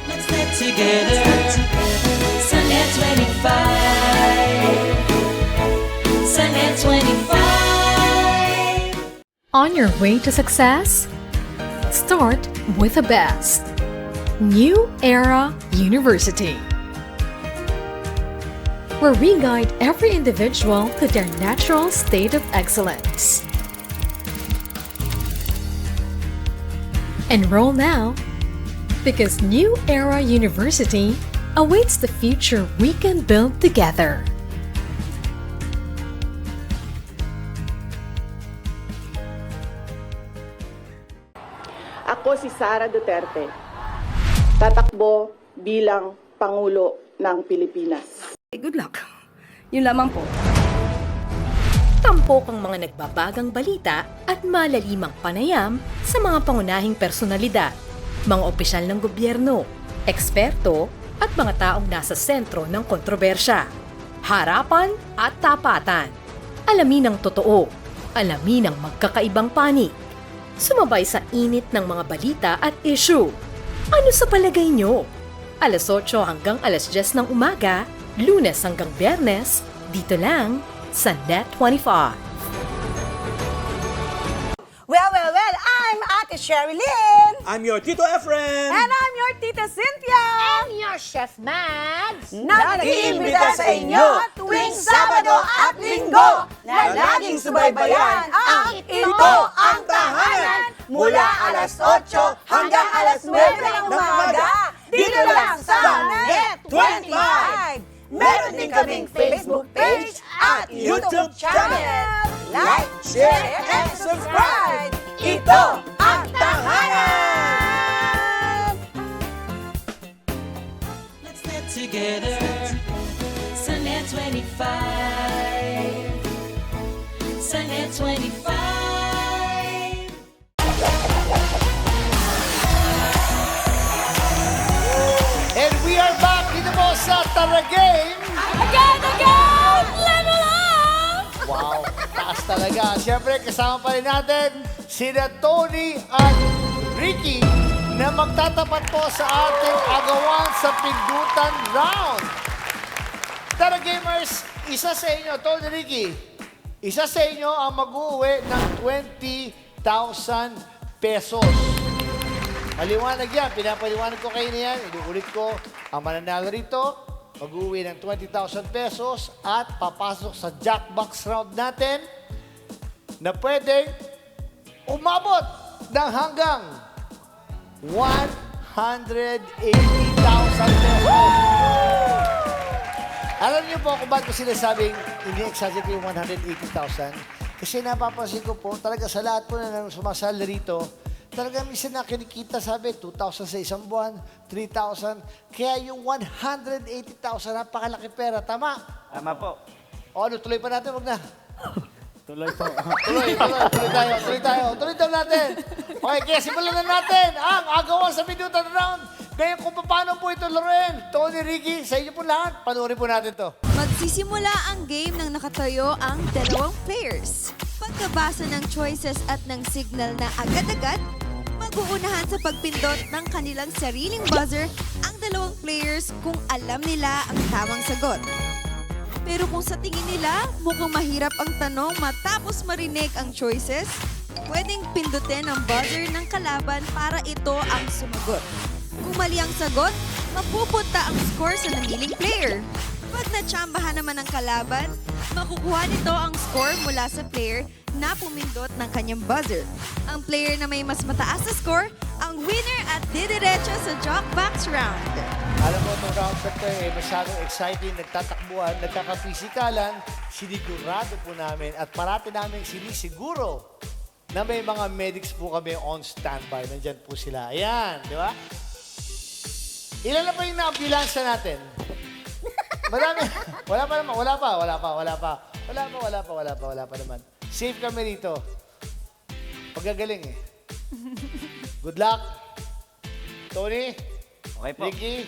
Let's get together. Sa Net25. Sa Net25. On your way to success? Start with the best. New Era University, where we guide every individual to their natural state of excellence. Enroll now, because New Era University awaits the future we can build together. Ako si Sara Duterte. Tatakbo bilang Pangulo ng Pilipinas. Good luck. Yun lamang po. Tampok ang mga nagbabagang balita at malalimang panayam sa mga pangunahing personalidad, mga opisyal ng gobyerno, eksperto at mga taong nasa sentro ng kontrobersya. Harapan at tapatan. Alamin ang totoo. Alamin ang magkakaibang panig. Sumabay sa init ng mga balita at issue. Ano sa palagay nyo? Alas 8 hanggang alas 10 ng umaga, Lunes hanggang Biyernes, dito lang sa Net25. Well, I'm Ate Sherilyn. I'm your Tito Efren. And I'm your Tita Cynthia. And your Chef Mads. Nag-iimbita sa inyo tuwing Sabado at Linggo na laging subaybayan ang Ito ang Tahanan mula alas 8 hanggang alas 9 ng umaga dito lang sa Net25. Meron din kaming Facebook page at YouTube channel. Like, share, and subscribe. Ito ang Tahanan! Let's get together. Sunday 25. Sunday 25. And we are back dito po sa Tara Game. Again! Level up! Wow, taas talaga. Siyempre, kasama pa rin natin sina Tony at Ricky na magtatapat po sa ating agawan sa pindutan round. Tara Gamers, isa sa inyo, Tony, Ricky, isa sa inyo ang mag-uwi ng 20,000 pesos. Maliwanag yan. Pinapaliwanag ko kayo na yan. Inuulit ko. Ang mananalo rito, mag-uwi ng 20,000 pesos at papasok sa Jackbox round natin na pwedeng umabot ng hanggang 180,000 pesos. Alam niyo po kung ba't ko sinasabing ini-exaggerate ko yung 180,000? Kasi napapansin ko po, talaga sa lahat po na sumasali rito, talaga minsan na kinikita, sabi, 2,000 sa isang buwan, 3,000. Kaya yung 180,000, napakalaki pera. Tama? Tama po. O ano, tuloy pa natin, wag na. Tuloy po. Tuloy tayo. Tuloy daw natin. Okay, kaya simulan na natin ang agawan sa Pindutan Round. Ngayon kung paano po ito laruin, Tony, Ricky, sa inyo po lahat, panoorin po natin to. Magsisimula ang game ng nakatayo ang dalawang players. Pagkabasa ng choices at ng signal na agad-agad, mag-uunahan sa pagpindot ng kanilang sariling buzzer ang dalawang players kung alam nila ang tamang sagot. Pero kung sa tingin nila mukhang mahirap ang tanong matapos marinig ang choices, pwedeng pindutin ang buzzer ng kalaban para ito ang sumagot. Kung mali ang sagot, mapupunta ang score sa namiling player. Pag natsambahan naman ng kalaban, makukuha nito ang score mula sa player na pumindot ng kanyang buzzer. Ang player na may mas mataas na score, ang winner at didiretso sa Jackbox round. Alam mo, itong round set ko masyadong exciting, nagtatakbuhan, nagkakapisikalan, sinigurado po namin at parati namin sinisiguro na may mga medics po kami on standby. Nandyan po sila. Ayan, di ba? Ilan na pa yung na-ambulansya natin? Marami. Wala pa naman. Safe kami rito. Pagkagaling eh. Good luck. Tony. Okay po. Ricky.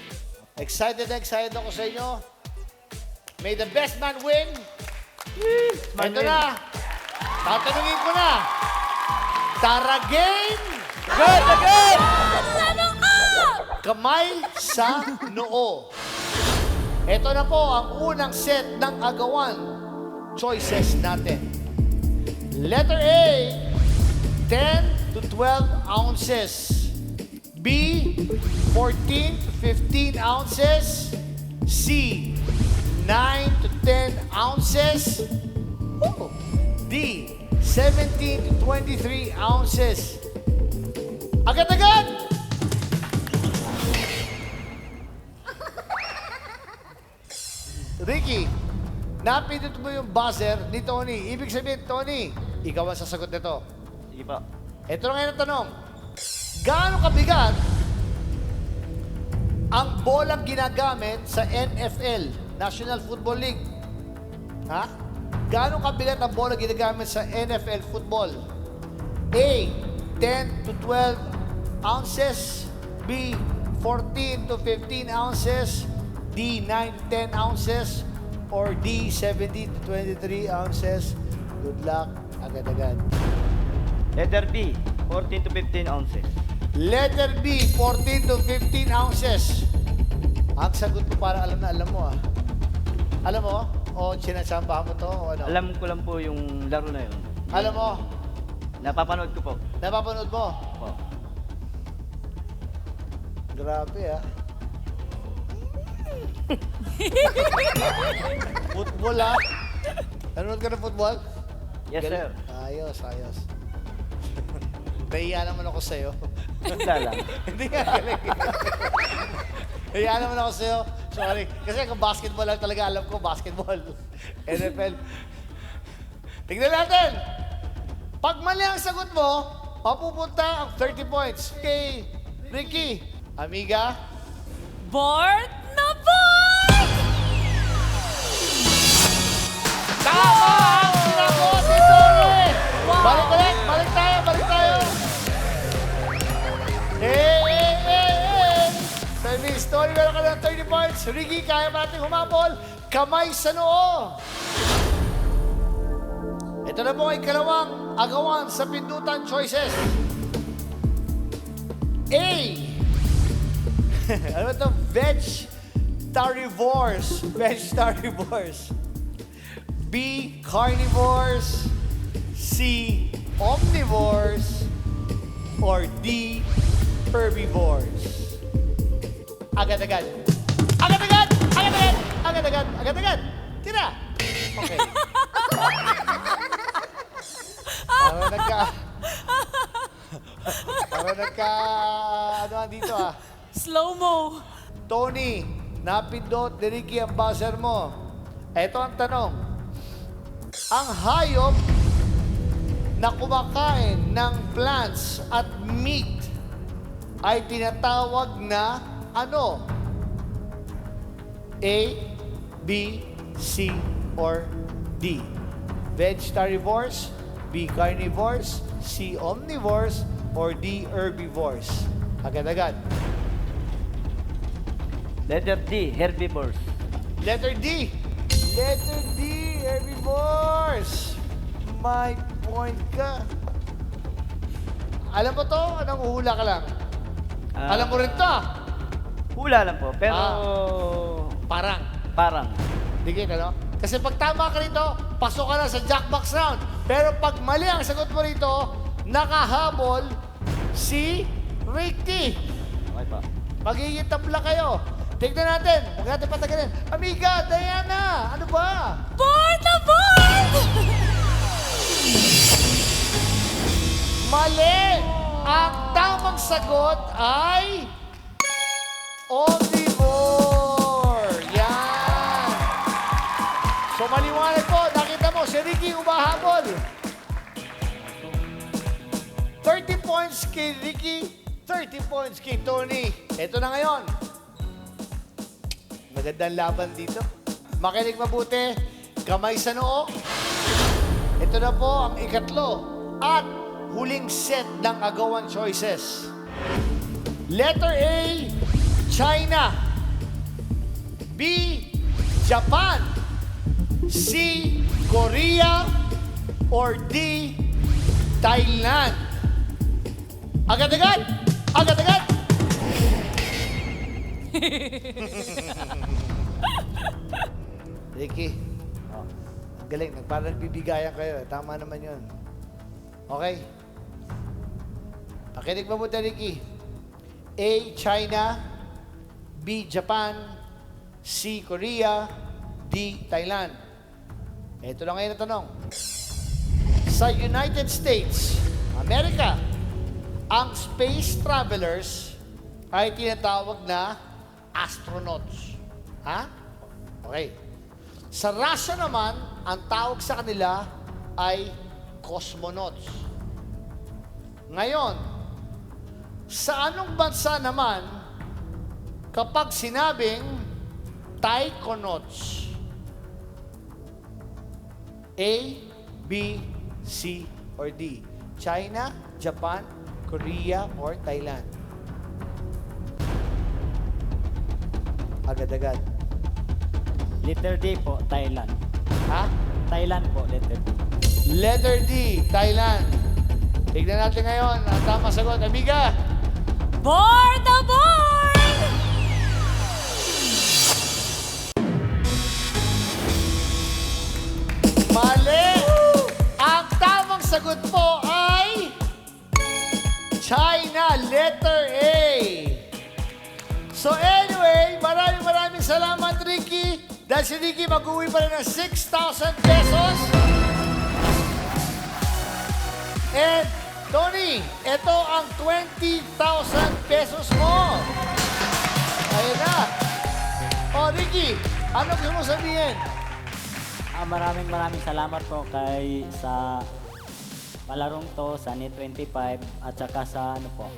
Excited ako sa inyo. May the best man win. Ito na. Tatanungin ko na. Tara game. Good again! Kamay sa noo. Ito na po ang unang set ng agawan. Choices natin. Letter A, 10 to 12 ounces. B, 14 to 15 ounces. C, 9 to 10 ounces. D, 17 to 23 ounces. Agad-agad! napindot mo yung buzzer ni Tony. Ibig sabihin, Tony, ikaw ang sasagot nito. Sige po. Ito na ngayon ang tanong. Gaano kabigat ang bolang ginagamit sa NFL, National Football League? Ha? Gaano kabigat ang bolang ginagamit sa NFL football? A, 10 to 12 ounces. B, 14 to 15 ounces. D, 9 to 10 ounces. Or D, 17 to 23 ounces. Good luck. Agad-agad. Letter B, 14 to 15 ounces. Letter B, 14 to 15 ounces. Ang sagot mo para alam na alam mo ah. Alam mo? O sinasambahan mo to? O ano? Alam ko lang po yung laro na yun. Alam mo? Napapanood ko po. Napapanood mo? Po. Grabe ah. Football ah. Nanonood ka ng football? Yes, sir. Ayos, ayos. Nahiya naman ako sa'yo. Wala lang. Hindi nga, galing. Nahiya naman ako sa'yo. Sorry. Kasi kung basketball lang talaga alam ko, basketball. NFL. Tignan natin. Pag mali ang sagot mo, mapupunta ang 30 points kay Ricky. Amiga? Board na board! Tama ang sinagot ni Tony! Balik ulit! Balik tayo! Balik tayo! Sa Miss Tony, meron ka ng 30 points. Ricky, kaya ba natin humabol? Kamay sa noo! Ito na po ang ikalawang agawan sa pindutan choices. A. Ano ba ito? Vegetarivores. Vegetarivores. B. Carnivores. C. Omnivores. Or D. Herbivores. Agad-agad. Agad-agad! Agad-agad! Agad-agad! Agad-agad! Tira! Okay. Para nagka... Ano ang dito ah? Slow-mo. Tony, napindot ni Ricky ang buzzer mo. Ito ang tanong. Ang hayop na kumakain ng plants at meat ay tinatawag na ano? A, B, C, or D? Vegetarivores, B, carnivores, C, omnivores, or D, herbivores? Agad-agad. Letter D, herbivores. Letter D. Letter D, herbivores. May point ka. Alam mo to? Anong uhula ka lang? Alam mo rin to ah. Hula lang po, pero... Parang. Parang. Digit, ano? Kasi pag tama ka rito, pasok ka na sa jackbox round. Pero pag mali ang sagot mo rito, nakahabol si Ricky. Okay pa. Magiging tabla kayo. Tignan natin. Huwag natin patagalin. Amiga, Diana, ano ba? Board na board! Mali! Ang tamang sagot ay... Omnivore! Yan! So maliwanag po, nakita mo, si Ricky umahabol. 30 points kay Ricky, 30 points kay Tony. Ito na ngayon. Magandang laban dito. Makinig mabuti, kamay sa noo. Ito na po ang ikatlo at huling set ng agawan choices. Letter A, China. B, Japan. C, Korea. Or D, Thailand. Agad-agad! Agad-agad! Ricky, ang galing. Parang nagbibigayan kayo. Tama naman yun. Okay? Pakinig mabuti, Ricky. A, China. B, Japan. C, Korea. D, Thailand. Ito lang ngayon na tanong. Sa United States, Amerika, ang space travelers ay tinatawag na astronauts. Ha? Okay. Sa Russia naman, ang tawag sa kanila ay cosmonauts. Ngayon, sa anong bansa naman kapag sinabing taikonauts? A, B, C, or D? China, Japan, Korea, or Thailand? Agad-agad. Letter D po, Thailand. Ha? Thailand po, letter D. Letter D, Thailand. Tignan natin ngayon ang tamang sagot. Amiga! Board the board! Mali! Ang tamang sagot po ay China, letter A. So anyway, maraming salamat, Ricky. Dahil si Ricky mag-uwi pa rin ng 6,000 pesos. And Tony, ito ang 20,000 pesos mo. Ayun na. O, Ricky, ano gusto mo sabihin? Maraming salamat po kay sa palarong to sa Net 25 at saka sa ano po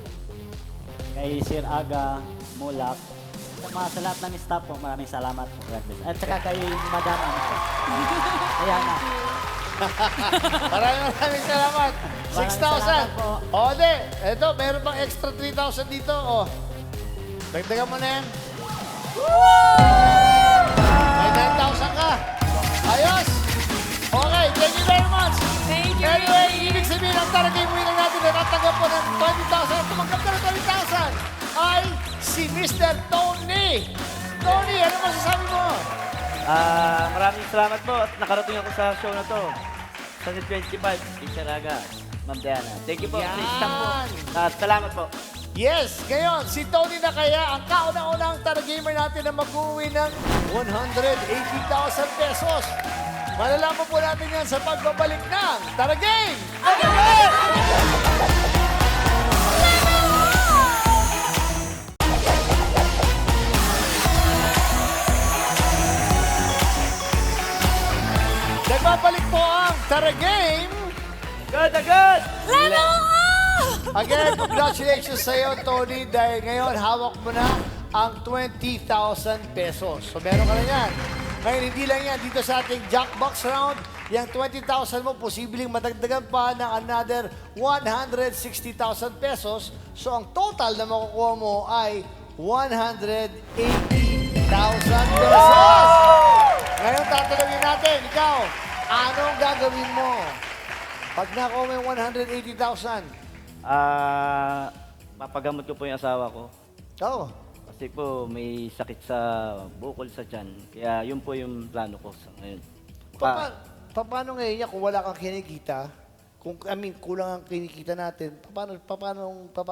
kay Sir Aga Mulak. Sa lahat ng staff po, maraming salamat po. At saka kay Madam ano po. Ayan na. Maraming salamat. 6,000. O, de. Ito, meron pang extra 3,000 dito. O. Dagdagan mo na yan. May 10,000 ka. Ayos. Okay, thank you very much. Thank you, Anyway, Ricky. ibig sabihin ang target winner natin na natatanggap po ng 20,000 at tumanggap na ng 20,000 ay si Mr. Tony. Tony, ano masasabi mo? Maraming salamat po at nakarating ako sa show na to. Sa Net 25, Teacher Aga, Ma'am Diana. Thank you po. Yan. Please stand po. At salamat po. Yes, ngayon, si Tony na kaya ang kauna-unang taragamer natin na mag-uwi ng 180,000 pesos. Malalaman po natin yan sa pagbabalik ng Taragame! Nagbabalik po ang Taragame! Good, agad! Level up! Again, congratulations sa iyo, Tony, dahil ngayon hawak mo na ang 20,000 pesos. So meron ka na yan. Ngayon, hindi lang yan. Dito sa ating Jackbox round, yung 20,000 mo, posibleng madagdagan pa ng another 160,000 pesos. So ang total na makukuha mo ay 180,000 pesos. Ngayon, tatanungin natin, ikaw, anong gagawin mo pag nakuha mo yung 180,000? Papagamot ko po yung asawa ko. Oo. Kasi po may sakit sa bukol sa tiyan. Kaya yun po yung plano ko sa ngayon. Paano ngayon niya kung wala kang kinikita? Kung, kulang ang kinikita natin, paano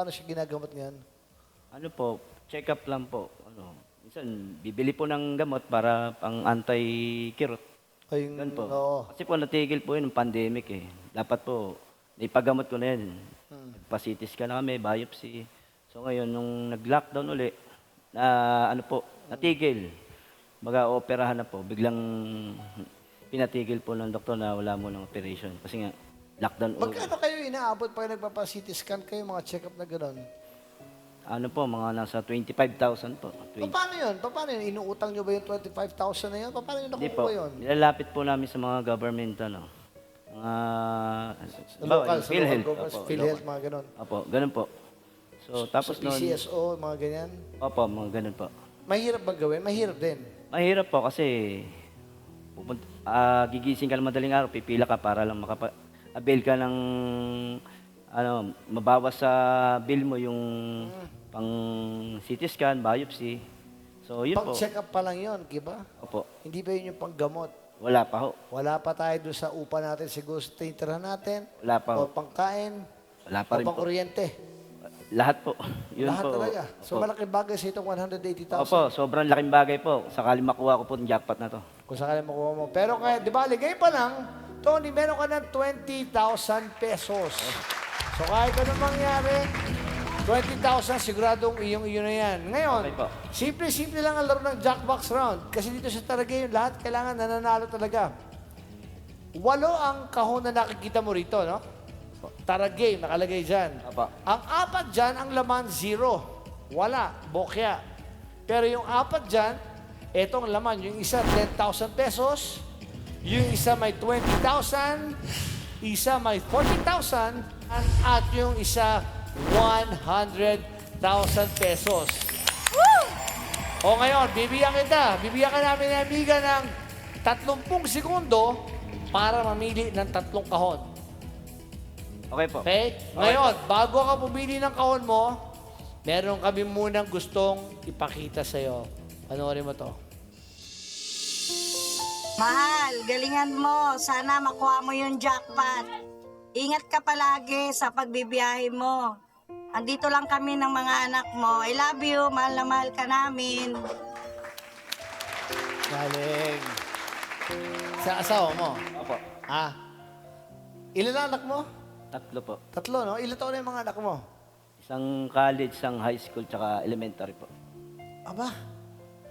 siya ginagamot ngayon? Ano po, check up lang po. Ano, minsan, bibili po ng gamot para pang anti-kirot. Ayun, Ganun po. oo. Kasi po natigil po yun ng pandemic eh. Dapat po, naipagamot ko na yan. Pa-CT scan na kami, biopsy. So ngayon, nung nag-lockdown uli, ano po, natigil. Operahan na po. Biglang pinatigil po ng doktor na wala mo ng operation. Kasi nga, lockdown uli. Magkano kayo inaabot pag nagpapa-CT scan kayo, mga check-up na gano'n? Ano po, mga nasa 25,000 po. Paano yun? Inuutang nyo ba yung 25,000 na yun? Paano yun Hindi po. nakukuha yun? Nilalapit po namin sa mga government, ano. Sa local governments, Opo, PhilHealth, local. mga gano'n. Opo, ganun po. So, tapos Sa PCSO, mga ganyan. Opo, mga ganun po. Mahirap ba gawin? Mahirap din. Mahirap po kasi gigising ka ng madaling araw, pipila ka para lang avail ka ng mabawas sa bill mo yung pang CT scan, biopsy. So, yun po. Pang-check up pa lang yun, diba? Opo. Hindi ba yun yung panggamot? Wala pa ho. Wala pa tayo doon sa upa natin, siguro sa tintirahan natin. Wala pa ho. O pangkain. Wala pa rin o po. pangkuryente. Lahat po. Yun Lahat po. talaga. So Opo. malaking bagay sa itong 180,000. Opo, sobrang laking bagay po. Sakali makuha ko po ng jackpot na to. Kung sakali makuha mo. Pero kaya, di ba, ligay pa lang, Tony, meron ka ng 20,000 pesos. So kahit anong mangyari, 20,000, siguradong iyong-iyo na yan. Ngayon, Okay po. simple-simple lang ang laro ng Jackbox Round. Kasi dito sa Taragay, lahat kailangan nananalo talaga. 8 ang kahon na nakikita mo rito, no? Taragay, nakalagay dyan. Apa. Ang 4 dyan, ang laman, 0. Wala, bokya. Pero yung 4 dyan, etong laman, yung isa 10,000 pesos, yung isa may 20,000, isa may 40,000, at yung isa 100,000 pesos. O ngayon, bibigyan ka namin ng amiga ng 30 segundo para mamili ng 3 kahon. Okay po. Okay? Ngayon, bago ka pumili ng kahon mo, meron kami munang gustong ipakita sa'yo. Panoorin mo to. Mahal, galingan mo. Sana makuha mo yung jackpot. Ingat ka palagi sa pagbibiyahe mo. Andito lang kami ng mga anak mo. I love you. Mahal na mahal ka namin. Galing. Sa asawa mo? Opo. Ah. Ilan ang anak mo? 3 po. 3, no? Ilan taon na yung mga anak mo? Isang college, isang high school, tsaka elementary po. Aba,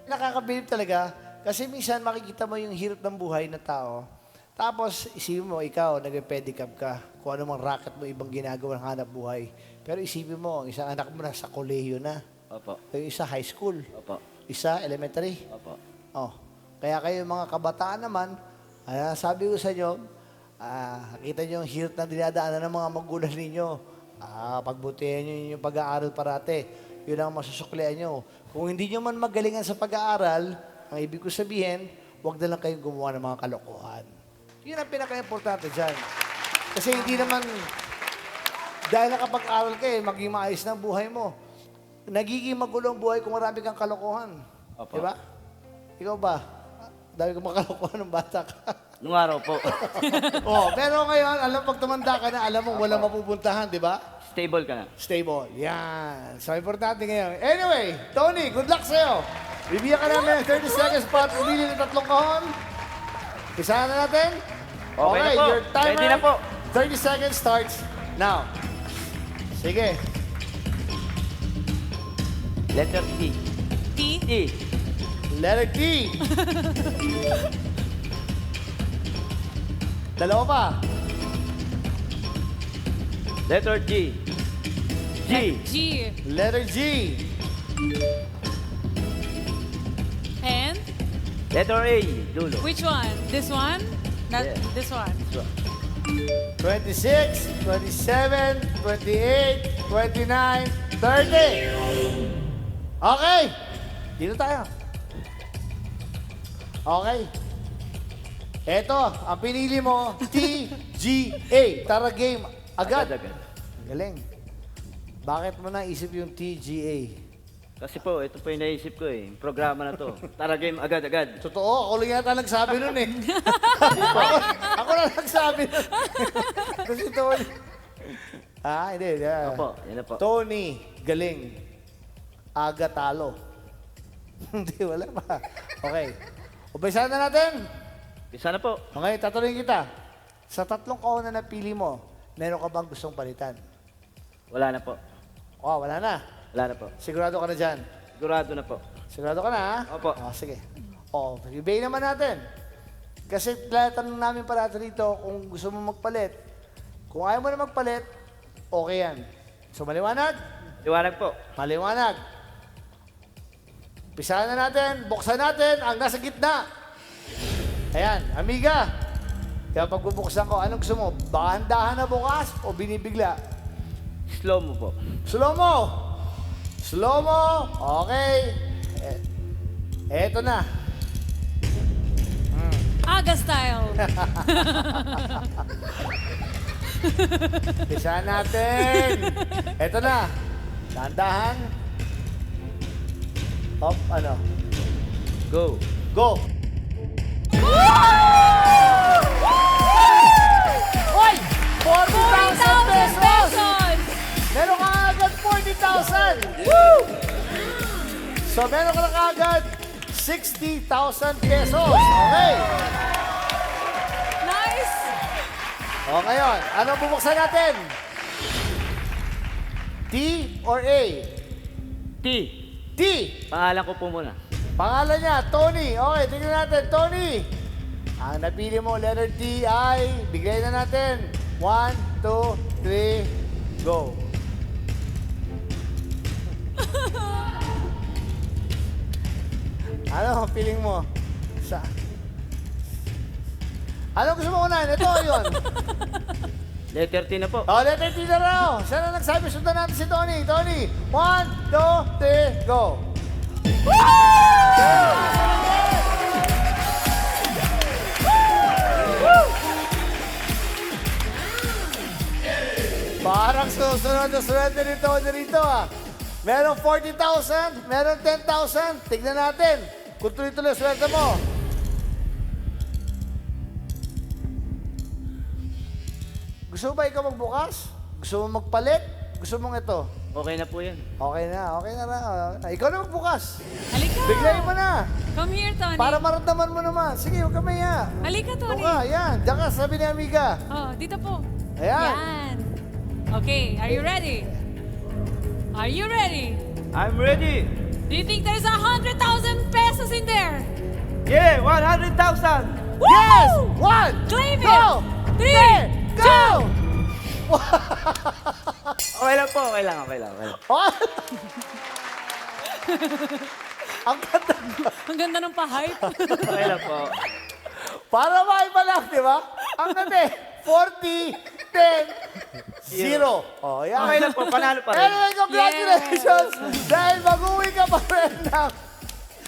nakakabilib talaga. Kasi minsan makikita mo yung hirap ng buhay ng tao. Tapos isipin mo, ikaw, nag-pedicab ka. Kung ano mang racket mo, ibang ginagawa ng hanap buhay. Pero isipin mo, ang isang anak mo na sa kolehiyo na. Opo. Yung isa high school. Opo. Isa elementary. Opo. Oh. Kaya kayo mga kabataan naman, sabi ko sa inyo, kita nyo yung hirap na dinadaanan ng mga magulang ninyo. Pagbutihan nyo yung pag-aaral parate. Yun ang masusuklian nyo. Kung hindi nyo man magalingan sa pag-aaral, ang ibig ko sabihin, huwag na lang kayong gumawa ng mga kalokohan. Yun ang pinaka-importante dyan. Kasi hindi naman, dahil nakapag-aral ka maging maayos na ang buhay mo. Nagiging magulo ang buhay kung marami kang kalokohan. Opo. Diba? Ikaw ba? Dahil kang makalokohan ng bata ka. Nung araw po. Pero ngayon, alam pag tumanda ka na, alam mo walang mapupuntahan, di ba? Stable ka na. Stable. Yan. So, importante ngayon. Anyway, Tony, good luck sa'yo. Bibigyan ka namin ng 30 seconds para pumili ng 3 kahon. Isahan na natin? Okay na po. Your timer, Ready na po. 30 seconds starts now. Sige. Letter T. T? T. Letter T. Dalawa pa. Letter G. G. G. Letter G. And? Letter A. Dulo. Which one? This one? Not Yeah. this one. 26, 27, 28, 29, 30. Okay. Dito tayo. Okay. Eto, ang pinili mo, TGA. Tara game. Agad. Agad. Galing. Bakit mo naisip yung TGA? Kasi po, ito po yung naisip ko eh. Yung programa na to. Tara game, agad-agad. Totoo, ako lang yata nagsabi nun eh. ako lang nagsabi nun. Kasi Tony. Hindi. Yeah. Opo, yan na po. Tony, galing. Aga talo. Hindi, wala pa. Okay. Umpisahan na natin. Bisa na po. Okay, tatanungin kita. Sa 3 kahon na napili mo, meron ka bang gustong palitan? Wala na po. Wala na. Wala na po. Sigurado ka na dyan. Sigurado na po. Sigurado ka na, ha? Opo. Sige. Ibigay naman natin. Kasi tanong namin parati rito kung gusto mo magpalit. Kung ayaw mo na magpalit, okay yan. So, maliwanag? Liwanag po. Maliwanag. Umpisahan na natin. Buksan natin ang nasa gitna. Ayan, amiga. Kaya pag bubuksan ko, anong gusto mo? Dahan-dahan na bukas o binibigla? Slow mo po. Slow mo. Slow mo. Okay. Eto na. Aga style. Umpisahan natin. Eto na. Dahan-dahan. Hop, ano? Go. Go. Hoy! 40,000 pesos! Meron ka agad 40,000! So, meron ka na agad 60,000 pesos. Okay. Nice! O, ngayon, anong bubuksan natin? T or A? T. T. Pangalan ko po muna. Pangalan niya, Tony. Okay, tingnan natin. Tony. Ang napili mo, letter T ay, bigay na natin. 1, 2, 3, go. Ano ang feeling mo? Ano gusto mo unahin? Ito o yun? Letter T na po. Oh, letter T na raw. Sana nagsabi, sundan natin si Tony. Tony, 1, 2, 3, go. Parang susunod na swerte ni Tony rito ah. Merong 40,000, merong 10,000. Tignan natin kung tuloy-tuloy swerte mo. Gusto mo ba ikaw magbukas? Gusto mo magpalit? Gusto mong ito? Okay na po yan. Okay na raw. Ikaw na magbukas. Halika. Biglayin mo na. Come here, Tony. Para maramdaman mo naman. Sige, huwag ka maya. Halika, Tony. Ito ka, yan. Diyan ka, sabi ni Amiga. Oh, dito po. Ayan. Yan. Okay, are you ready? Are you ready? I'm ready. Do you think there's 100,000 pesos in there? Yeah, 100,000. Yes! 1, Claim go! it! 3, Go! Okay lang po, okay lang. Ang ganda. Ang ganda ng pa-hype. Okay lang po. Para maiba lang, di ba? Ang ganda eh. 40, 10, 0. Oh, yan. Okay lang po, panalo pa rin. Anyway, congratulations! Dahil mag-uwi ka pa rin ng...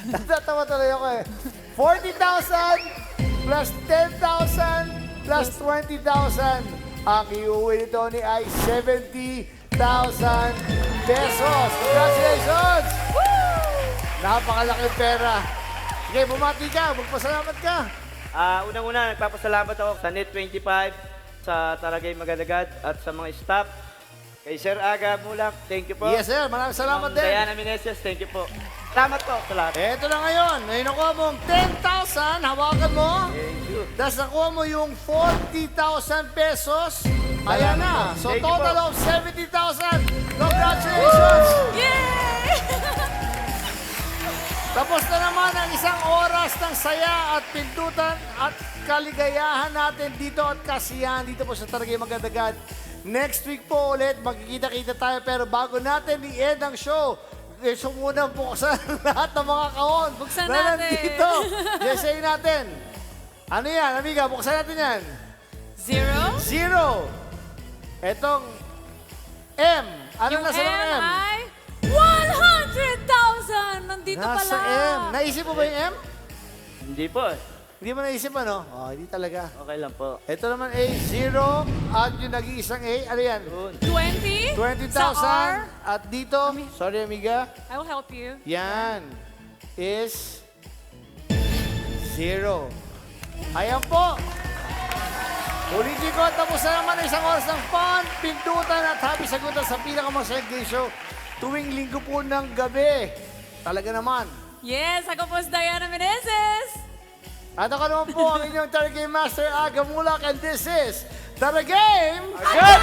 Natatawa tuloy ako eh. 40,000 plus 10,000 plus 20,000. Ang iuwi ni Tony ay 70,000 pesos. Congratulations! Napakalaking pera. Sige, bumati ka. Magpasalamat ka. Unang-una, nagpapasalamat ako sa Net25, sa Taragay Magadagad, at sa mga staff. Kay Sir Aga Mulak, thank you po. Yes, sir. Maraming salamat din. Diana Meneses, thank you po. Salamat po sa lahat. Eto na ngayon. May nakuha mong 10,000. Hawakan mo. Thank you. Tapos nakuha mo yung 40,000 pesos. Ayan na. So, Thank you total po. of 70,000. Congratulations! Yay! Tapos na naman ang isang oras ng saya at pindutan at kaligayahan natin dito at kasiyahan dito po sa Taragay Magadagad. Next week po ulit, magkikita-kita tayo. Pero bago natin i-end ang show, gusto muna buksan lahat ng mga kahon. Buksan na natin. nandito. Yes, natin. Ano yan, amiga? Buksan natin yan. 0. 0. Etong M. Ano Yung nasa ng M? ay 100,000! Nandito Nasa pala. M. Naisip mo ba yung M? Hindi po. Hindi mo naisip ano? Oh, hindi talaga. Okay lang po. Ito naman A, 0. At yung nag-iisang A, ano yan? 20. 20,000. Sa R. At dito, sorry amiga, I will help you. yan is 0. Ayan po. Ulitin ko, tapos na naman ang isang oras ng fun, pindutan at happy sagutan sa pinakamasayang game show tuwing linggo po ng gabi. Talaga naman. Yes, ako po si Diana Meneses. At ako naman po ang inyong Taragay Master Aga Mulak, and this is Taragay Agad!